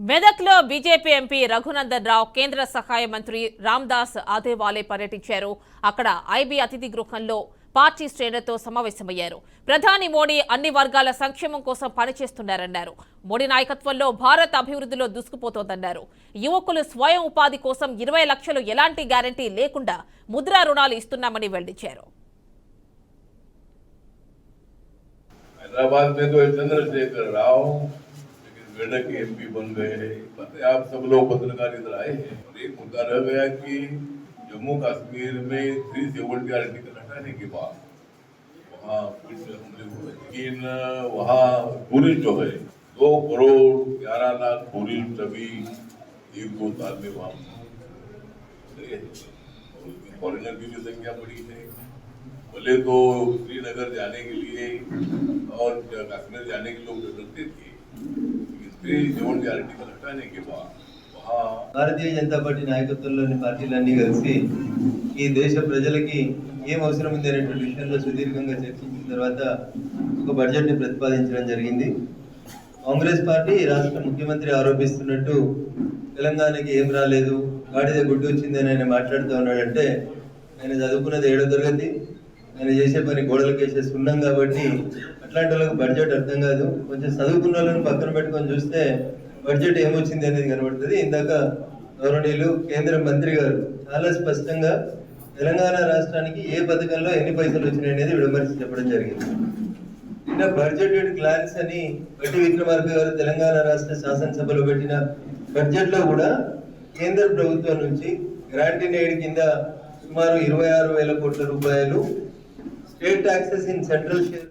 మెదక్లో BJP MP Raghunandan Rao కేంద్ర సహాయ మంత్రి రామ్దాస్ ఆథేవాలే పర్యటించారు. అక్కడ ఐబీ అతిథి గృహంలో పార్టీ శ్రేణులతో సమావేశమయ్యారు. ప్రధాని మోడీ అన్ని వర్గాల సంక్షేమం కోసం పనిచేస్తున్నారన్నారు. మోడీ నాయకత్వంలో భారత్ అభివృద్ధిలో దూసుకుపోతోందన్నారు. యువకులు స్వయం ఉపాధి కోసం 20 లక్షలు ఎలాంటి గ్యారంటీ లేకుండా ముద్రా రుణాలు ఇస్తున్నామని వెల్లడించారు. मेडक के एमपी बन गए हैं। आप सब लोग पत्रकार इधर आए हैं और एक मुद्दा रह गया कि जम्मू कश्मीर में 370 आर्टिकल हटाने के बाद वहाँ कुछ हमले हुए, लेकिन वहाँ टूरिस्ट जो है 2 करोड़ 11 लाख टूरिस्ट अभी 1-2 साल में वहाँ फॉरेनर की भी संख्या बढ़ी है। बोले तो श्रीनगर जाने के लिए और कश्मीर जाने के लोग डरते थे। భారతీయ జనతా పార్టీ నాయకత్వంలోని పార్టీలన్నీ కలిసి ఈ దేశ ప్రజలకి ఏం అవసరం ఉంది అనేటువంటి విషయంలో సుదీర్ఘంగా చర్చించిన తర్వాత ఒక బడ్జెట్ని ప్రతిపాదించడం జరిగింది. కాంగ్రెస్ పార్టీ రాష్ట్ర ముఖ్యమంత్రి ఆరోపిస్తున్నట్టు తెలంగాణకి ఏం రాలేదు, గాడిద గుడ్డు వచ్చిందని ఆయన మాట్లాడుతూ ఉన్నాడంటే ఆయన చదువుకున్నది 7వ తరగతి, ఆయన చేసే పని గోడలకేసే సున్నం కాబట్టి అట్లాంటి వాళ్ళకి బడ్జెట్ అర్థం కాదు. కొంచెం చదువుకున్న వాళ్ళని పక్కన పెట్టుకొని చూస్తే బడ్జెట్ ఏమొచ్చింది అనేది కనబడుతుంది. ఇందాక గౌరవనీయులు కేంద్ర మంత్రి గారు చాలా స్పష్టంగా తెలంగాణ రాష్ట్రానికి ఏ పథకంలో ఎన్ని పైసలు వచ్చినాయి అనేది విడమర్చి చెప్పడం జరిగింది. నిన్న బడ్జెటెడ్ క్లాన్స్ అని బట్టి విక్రమార్క గారు తెలంగాణ రాష్ట్ర శాసనసభలో పెట్టిన బడ్జెట్ లో కూడా కేంద్ర ప్రభుత్వం నుంచి గ్రాంట్ ఇన్ ఎయిడ్ కింద సుమారు 26,000 కోట్ల రూపాయలు, state taxes in central share